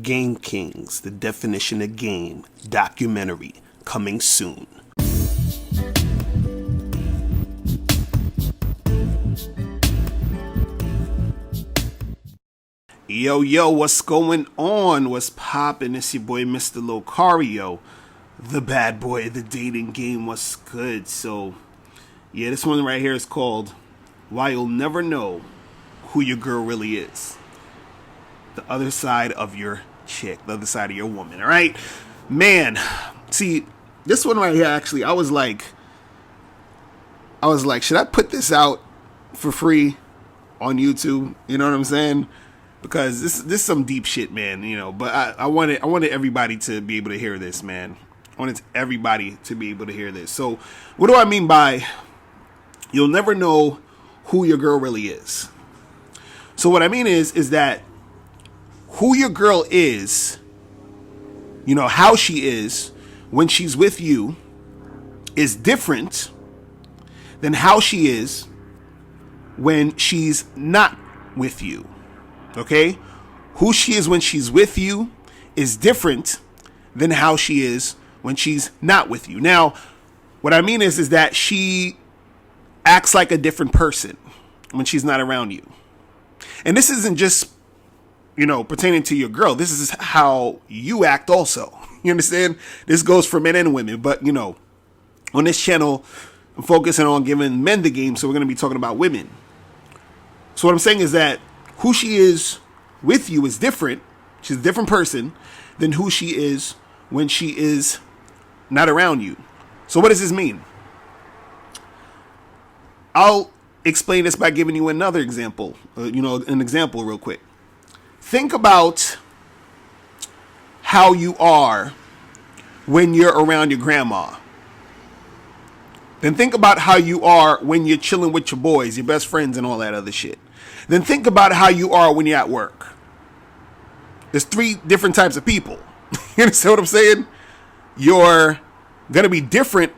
Game Kings, the definition of game, documentary, coming soon. Yo, what's going on? What's poppin'? It's your boy, Mr. Locario, the bad boy of the dating game. What's good? So, yeah, this one right here is called Why You'll Never Know Who Your Girl Really Is. The other side of your chick, the other side of your woman, all right? Man, see, this one right here, actually, I was like, should I put this out for free on YouTube? You know what I'm saying? Because this is some deep shit, man, you know, but I wanted everybody to be able to hear this, man. I wanted everybody to be able to hear this. So what do I mean by you'll never know who your girl really is? So what I mean is that who your girl is, you know, how she is when she's with you is different than how she is when she's not with you. Okay? Who she is when she's with you is different than how she is when she's not with you. Now, what I mean is that she acts like a different person when she's not around you. And this isn't just, you know, pertaining to your girl. This is how you act also. You understand? This goes for men and women. But, you know, on this channel, I'm focusing on giving men the game, so we're going to be talking about women. So what I'm saying is that who she is with you is different. She's a different person than who she is when she is not around you. So what does this mean? I'll explain this by giving you another example. An example real quick. Think about how you are when you're around your grandma. Then think about how you are when you're chilling with your boys, your best friends, and all that other shit. Then think about how you are when you're at work. There's 3 different types of people. You understand what I'm saying? You're going to be different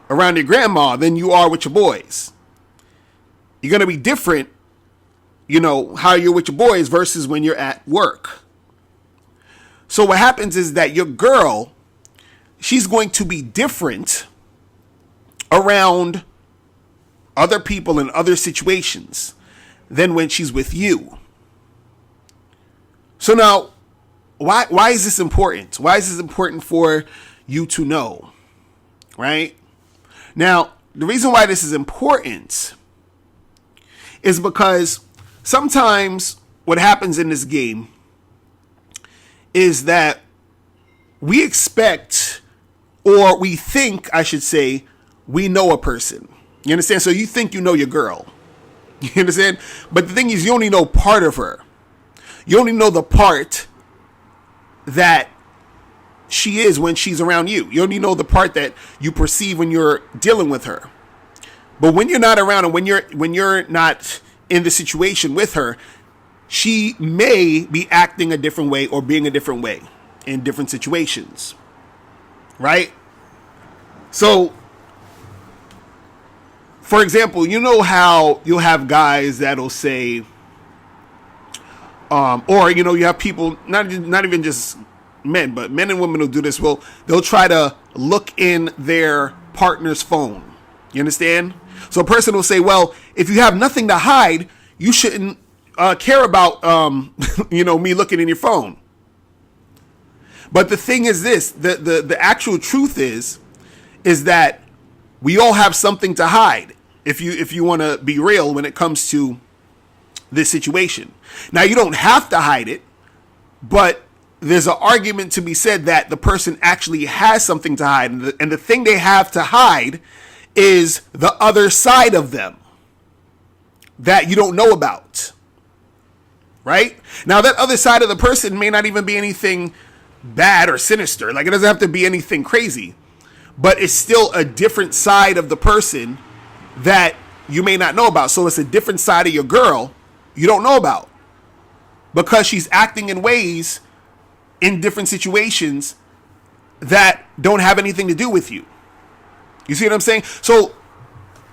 around your grandma than you are with your boys. You're going to be different, you know, how you're with your boys versus when you're at work. So what happens is that your girl, she's going to be different around other people in other situations than when she's with you. So now, why is this important? Why is this important for you to know? Right? Now, the reason why this is important is because sometimes what happens in this game is that we expect, or we think, I should say, we know a person. You understand? So you think you know your girl. You understand? But the thing is, you only know part of her. You only know the part that she is when she's around you. You only know the part that you perceive when you're dealing with her. But when you're not around and when you're not in the situation with her, she may be acting a different way or being a different way in different situations. Right? So, for example, you know how you'll have guys that'll say, or, you know, you have people, not even just men, but men and women will do this. Well, they'll try to look in their partner's phone. You understand? So a person will say, well, if you have nothing to hide, you shouldn't care about, me looking in your phone. But the thing is this, the actual truth is that we all have something to hide. If you want to be real when it comes to this situation. Now, you don't have to hide it, but there's an argument to be said that the person actually has something to hide. And the thing they have to hide is the other side of them that you don't know about. Right? Now, that other side of the person may not even be anything bad or sinister. Like, it doesn't have to be anything crazy. But it's still a different side of the person that you may not know about. So it's a different side of your girl you don't know about. Because she's acting in ways in different situations that don't have anything to do with you. You see what I'm saying? So,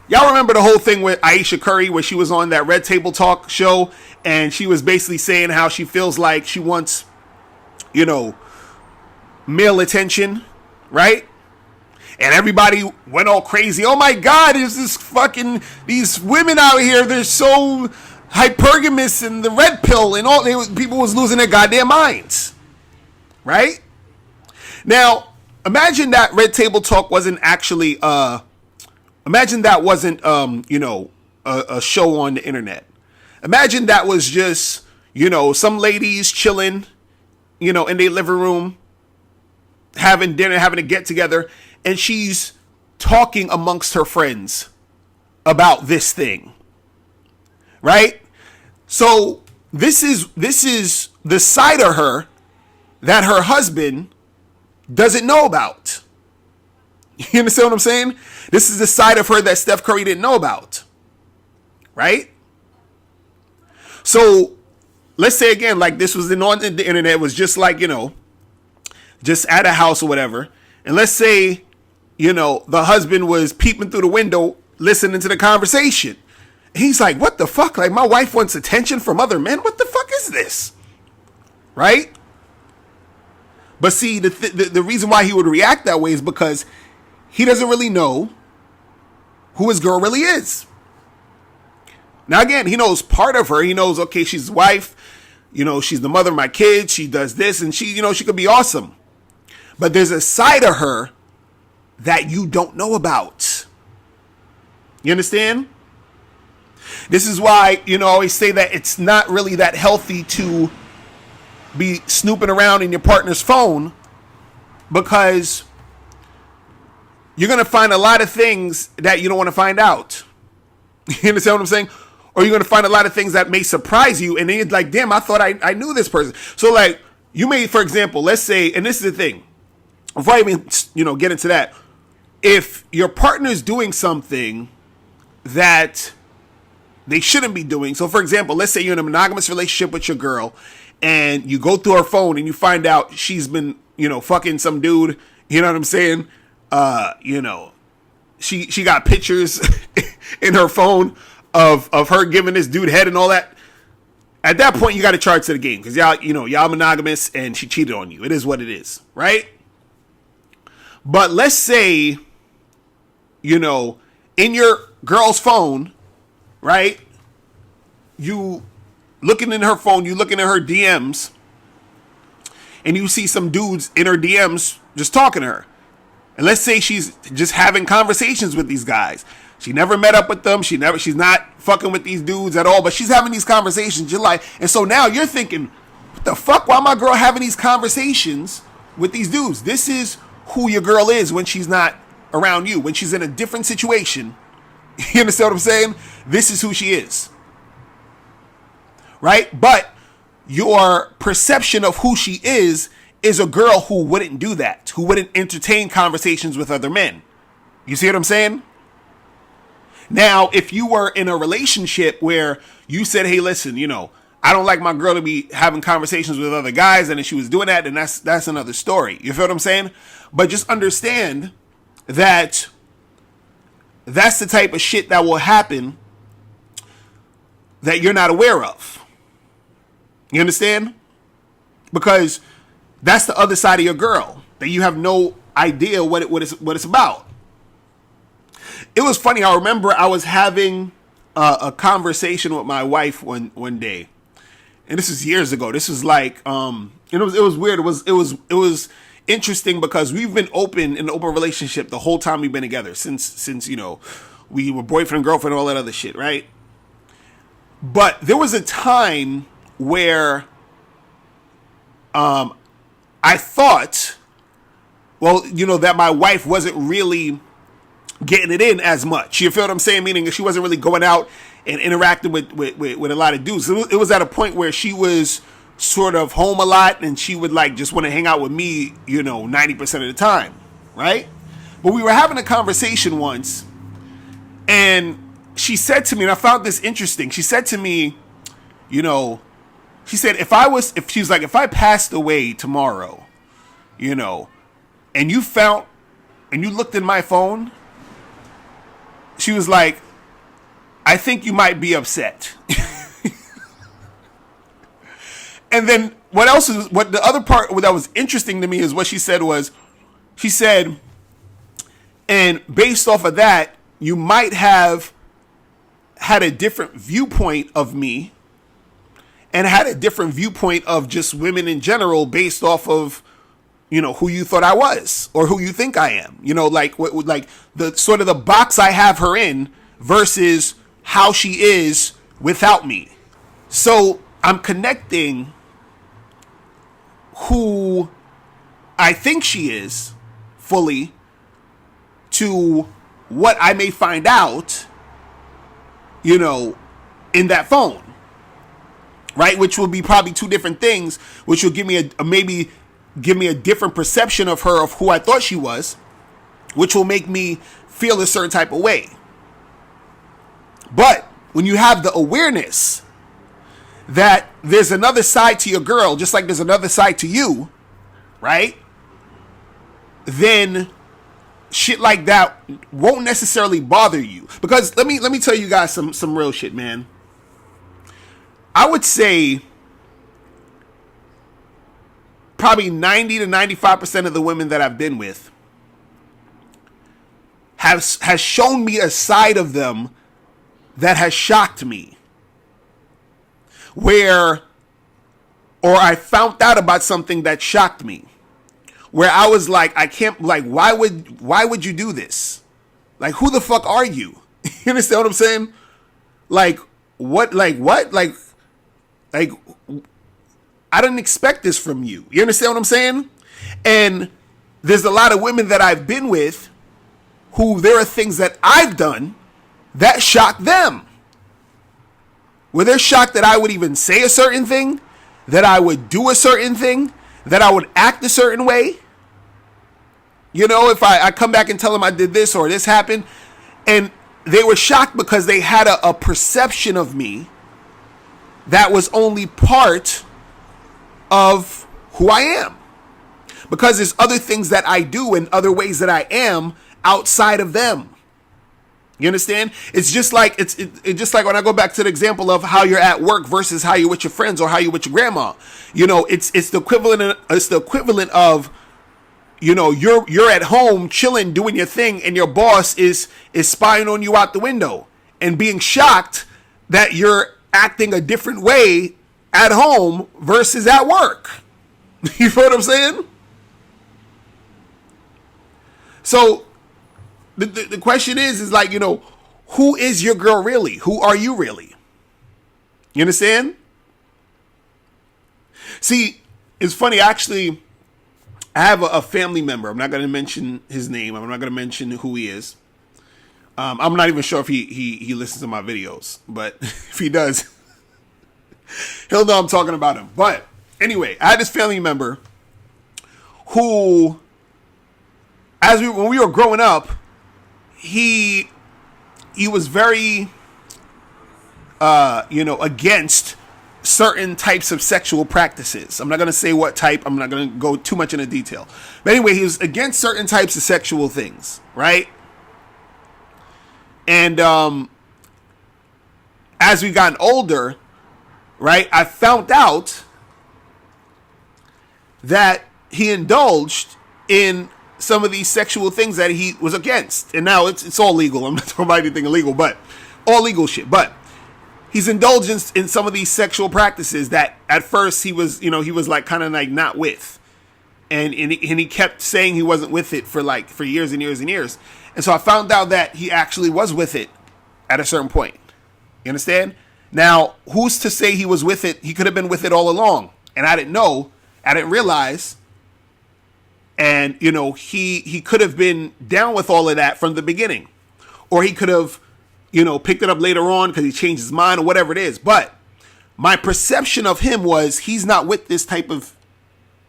y'all remember the whole thing with Ayesha Curry where she was on that Red Table Talk show and she was basically saying how she feels like she wants you know, male attention, right? And everybody went all crazy. Oh my God, is this fucking, these women out here, they're so hypergamous and the red pill and all, people was losing their goddamn minds. Right? Now, imagine that Red Table Talk wasn't actually, imagine that wasn't, you know, a show on the internet. Imagine that was just, you know, some ladies chilling, you know, in their living room, having dinner, having a get together, and she's talking amongst her friends about this thing, right? So this is the side of her that her husband doesn't know about. You understand what I'm saying? This is the side of her that Steph Curry didn't know about, right? So let's say again, like this was on the internet, it was just like, you know, just at a house or whatever. And let's say, you know, the husband was peeping through the window, listening to the conversation. He's like, what the fuck? Like, my wife wants attention from other men? What the fuck is this? Right? But see, the reason why he would react that way is because he doesn't really know who his girl really is. Now, again, he knows part of her. He knows, okay, she's his wife. You know, she's the mother of my kids. She does this, and she, you know, she could be awesome. But there's a side of her that you don't know about. You understand? This is why, you know, I always say that it's not really that healthy to be snooping around in your partner's phone, because you're going to find a lot of things that you don't want to find out. You understand what I'm saying? Or you're going to find a lot of things that may surprise you, and then you're like, damn, I thought I knew this person. So, like, you may, for example, let's say, and this is the thing, before I even, you know, get into that, if your partner's doing something that they shouldn't be doing. So, for example, let's say you're in a monogamous relationship with your girl, and you go through her phone and you find out she's been, you know, fucking some dude. You know what I'm saying? You know, she got pictures in her phone of her giving this dude head and all that. At that point, you got to charge to the game, because y'all, you know, y'all monogamous and she cheated on you. It is what it is, right? But let's say, you know, in your girl's phone, right? You looking in her phone, you looking at her DMs, and you see some dudes in her DMs just talking to her. And let's say she's just having conversations with these guys. She never met up with them. She's not fucking with these dudes at all, but she's having these conversations. You're like, and so now you're thinking, what the fuck? Why my girl having these conversations with these dudes? This is who your girl is when she's not around you, when she's in a different situation. You understand what I'm saying? This is who she is. Right? But your perception of who she is a girl who wouldn't do that, who wouldn't entertain conversations with other men. You see what I'm saying? Now, if you were in a relationship where you said, hey, listen, you know, I don't like my girl to be having conversations with other guys, and if she was doing that, then that's another story. You feel what I'm saying? But just understand that that's the type of shit that will happen that you're not aware of. You understand? Because that's the other side of your girl that you have no idea what it's about. It was funny. I remember I was having a conversation with my wife one day, and this is years ago. This was like, it was weird. It was interesting because we've been in an open relationship the whole time we've been together since you know, we were boyfriend and girlfriend and all that other shit, right? But there was a time where I thought, well, you know, that my wife wasn't really getting it in as much. You feel what I'm saying? Meaning she wasn't really going out and interacting with a lot of dudes. It was at a point where she was sort of home a lot, and she would like just want to hang out with me, you know, 90% of the time, right? But we were having a conversation once, and she said to me, and I found this interesting. She said to me, you know, she said, if I passed away tomorrow, you know, and you looked in my phone, she was like, I think you might be upset. And then what the other part that was interesting to me is what she said was, she said, and based off of that, you might have had a different viewpoint of me and had a different viewpoint of just women in general based off of, who you thought I was or who you think I am, like the sort of the box I have her in versus how she is without me. So I'm connecting who I think she is fully to what I may find out, in that phone, right? Which will be probably two different things, which will give me maybe give me a different perception of her, of who I thought she was, which will make me feel a certain type of way. But when you have the awareness that there's another side to your girl, just like there's another side to you, right? Then shit like that won't necessarily bother you. Because let me tell you guys some real shit, man. I would say probably 90 to 95% of the women that I've been with has shown me a side of them that has shocked me. Or I found out about something that shocked me. Where I was like, why would you do this? Like, who the fuck are you? You understand what I'm saying? What? I didn't expect this from you. You understand what I'm saying? And there's a lot of women that I've been with who there are things that I've done that shock them. Where they're shocked that I would even say a certain thing, that I would do a certain thing, that I would act a certain way. If I come back and tell them I did this or this happened, and they were shocked because they had a perception of me that was only part of who I am. Because there's other things that I do and other ways that I am outside of them. You understand? It's just like it's just like when I go back to the example of how you're at work versus how you're with your friends or how you're with your grandma. It's the equivalent. It's the equivalent of, you're at home chilling, doing your thing, and your boss is spying on you out the window and being shocked that you're acting a different way at home versus at work. You know what I'm saying? So the question is like, who is your girl really? Who are you really? You understand? See, it's funny, actually, I have a family member. I'm not going to mention his name. I'm not going to mention who he is. I'm not even sure if he listens to my videos, but if he does, he'll know I'm talking about him. But anyway, I had this family member who, when we were growing up, he was very, against certain types of sexual practices. I'm not going to say what type. I'm not going to go too much into detail. But anyway, he was against certain types of sexual things, right? And as we gotten older, right, I found out that he indulged in some of these sexual things that he was against. And now it's all legal. I'm not talking about anything illegal, but all legal shit. But he's indulged in some of these sexual practices that at first he was like kind of like not with. And he kept saying he wasn't with it for years and years and years. And so I found out that he actually was with it at a certain point. You understand? Now, who's to say he was with it? He could have been with it all along. And I didn't know. I didn't realize. And, he could have been down with all of that from the beginning. Or he could have, picked it up later on because he changed his mind or whatever it is. But my perception of him was he's not with this type of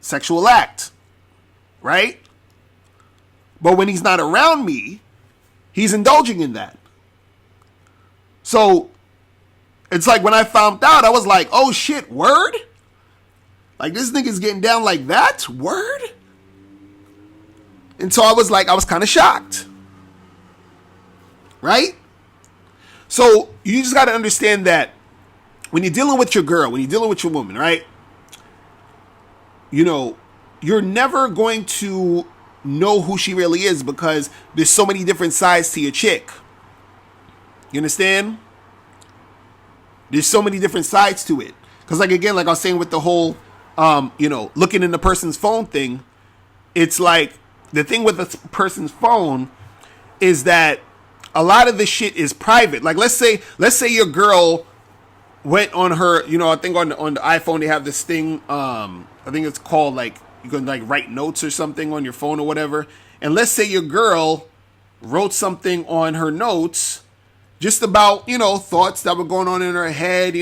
sexual act. Right? But when he's not around me, he's indulging in that. So it's like when I found out, I was like, oh shit, word? Like this nigga's getting down like that? Word? And so I was kind of shocked. Right? So you just got to understand that when you're dealing with your girl, when you're dealing with your woman, right? you know, you're never going to know who she really is because there's so many different sides to your chick. You understand? There's so many different sides to it. Because, like, again, like I was saying with the whole, looking in the person's phone thing, it's like the thing with the person's phone is that a lot of this shit is private. Like, let's say your girl went on her, I think on the iPhone they have this thing, I think it's called, like, you can, like, write notes or something on your phone or whatever. And let's say your girl wrote something on her notes just about, thoughts that were going on in her head,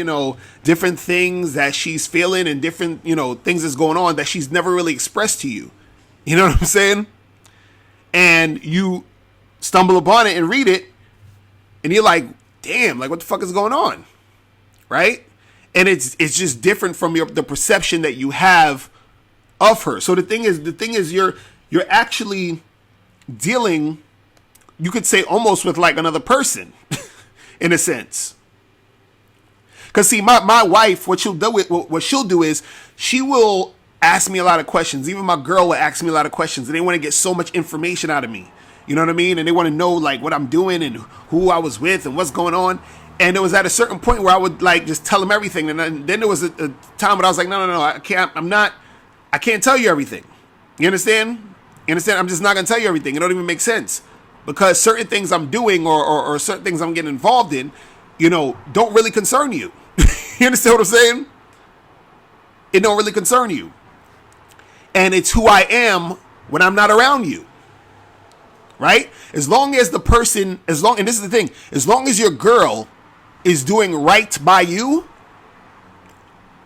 different things that she's feeling and different, things that's going on that she's never really expressed to you. You know what I'm saying? And you stumble upon it and read it, and you're like, damn, like, what the fuck is going on? Right? And it's just different from the perception that you have of her. So the thing is you're actually dealing, you could say, almost with like another person in a sense. Because see, my wife, what she'll do is she will ask me a lot of questions. Even my girl will ask me a lot of questions, and they want to get so much information out of me. You know what I mean? And they want to know, like, what I'm doing and who I was with and what's going on. And it was at a certain point where I would, like, just tell them everything. And then there was a time when I was like, no, I can't tell you everything. You understand? I'm just not going to tell you everything. It don't even make sense. Because certain things I'm doing or certain things I'm getting involved in, don't really concern you. You understand what I'm saying? It don't really concern you. And it's who I am when I'm not around you. Right? As long as the person, and this is the thing, as long as your girl is doing right by you,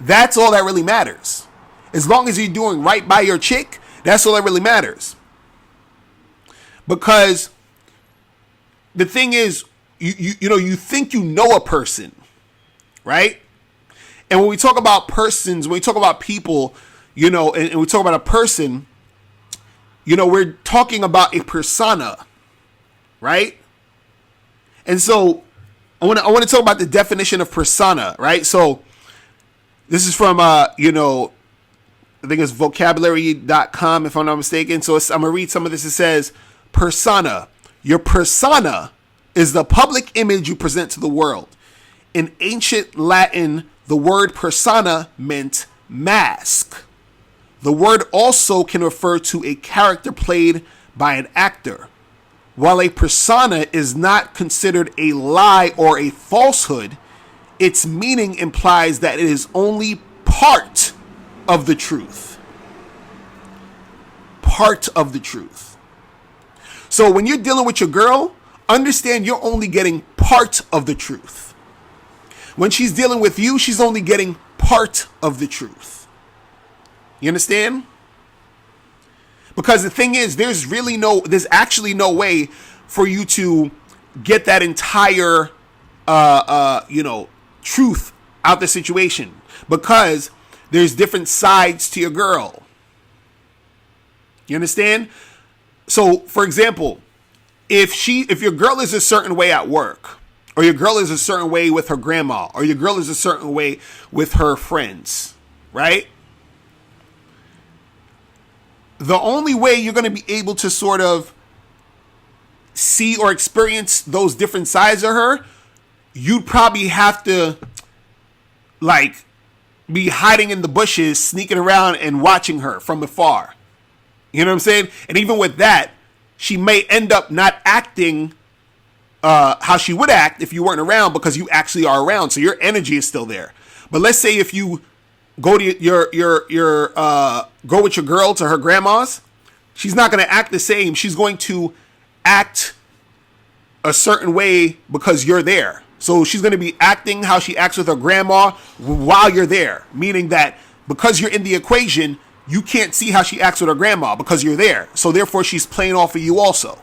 that's all that really matters. As long as you're doing right by your chick, that's all that really matters. Because the thing is, you think you know a person, right? And when we talk about persons, when we talk about people, and we talk about a person, we're talking about a persona, right? And so I want to talk about the definition of persona, right? So this is from, I think it's vocabulary.com, if I'm not mistaken. So I'm going to read some of this. It says, persona. Your persona is the public image you present to the world. In ancient Latin, the word persona meant mask. The word also can refer to a character played by an actor. While a persona is not considered a lie or a falsehood, its meaning implies that it is only part of the truth. Part of the truth. So when you're dealing with your girl, understand you're only getting part of the truth. When she's dealing with you, she's only getting part of the truth. You understand? Because the thing is, there's actually no way for you to get that entire, truth out the situation, because there's different sides to your girl. You understand? So, for example, if your girl is a certain way at work, or your girl is a certain way with her grandma, or your girl is a certain way with her friends, right? The only way you're going to be able to sort of see or experience those different sides of her, you'd probably have to, like, be hiding in the bushes, sneaking around and watching her from afar. You know what I'm saying? And even with that, she may end up not acting how she would act if you weren't around, because you actually are around, so your energy is still there. But let's say if you go to go with your girl to her grandma's, she's not going to act the same. She's going to act a certain way because you're there. So she's going to be acting how she acts with her grandma while you're there, meaning that because you're in the equation, you can't see how she acts with her grandma because you're there. So therefore, she's playing off of you also.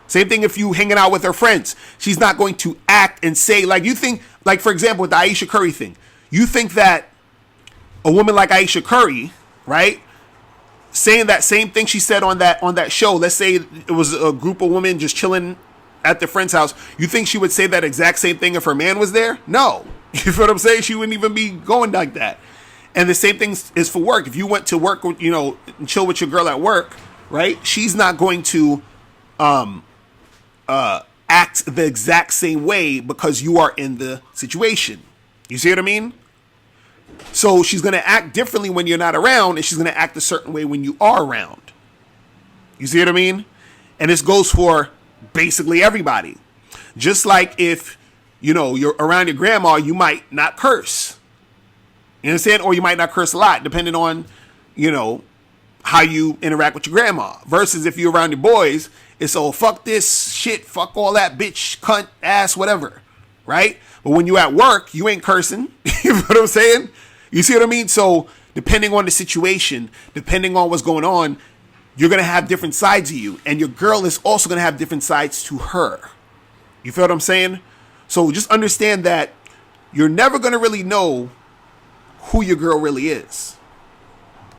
Same thing if you hanging out with her friends. She's not going to act and say, like, you think, like, for example, with the Ayesha Curry thing, you think that a woman like Ayesha Curry, right, saying that same thing she said on that show, let's say it was a group of women just chilling at their friend's house, you think she would say that exact same thing if her man was there? No. You feel what I'm saying? She wouldn't even be going like that. And the same thing is for work. If you went to work, you know, and chill with your girl at work, right? She's not going to act the exact same way because you are in the situation. You see what I mean? So she's going to act differently when you're not around, and she's going to act a certain way when you are around. You see what I mean? And this goes for basically everybody. Just like if, you know, you're around your grandma, you might not curse. You understand? Or you might not curse a lot, depending on, you know, how you interact with your grandma. Versus if you're around your boys, it's all fuck this shit, fuck all that, bitch, cunt, ass, whatever. Right? But when you at work, you ain't cursing. You know what I'm saying? You see what I mean? So depending on the situation, depending on what's going on, you're going to have different sides of you. And your girl is also going to have different sides to her. You feel what I'm saying? So just understand that you're never going to really know who your girl really is.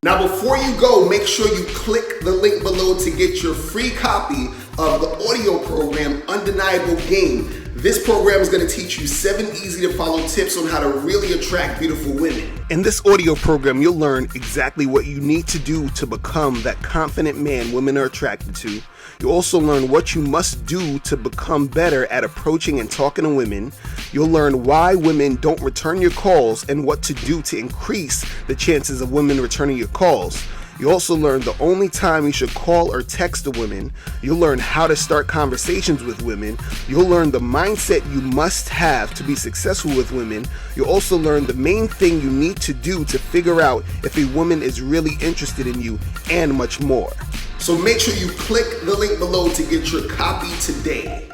Now, before you go, make sure you click the link below to get your free copy of the audio program, Undeniable Game. This program is going to teach you 7 easy-to-follow tips on how to really attract beautiful women. In this audio program, you'll learn exactly what you need to do to become that confident man women are attracted to. You'll also learn what you must do to become better at approaching and talking to women. You'll learn why women don't return your calls and what to do to increase the chances of women returning your calls. You also learn the only time you should call or text a woman. You'll learn how to start conversations with women. You'll learn the mindset you must have to be successful with women. You'll also learn the main thing you need to do to figure out if a woman is really interested in you, and much more. So make sure you click the link below to get your copy today.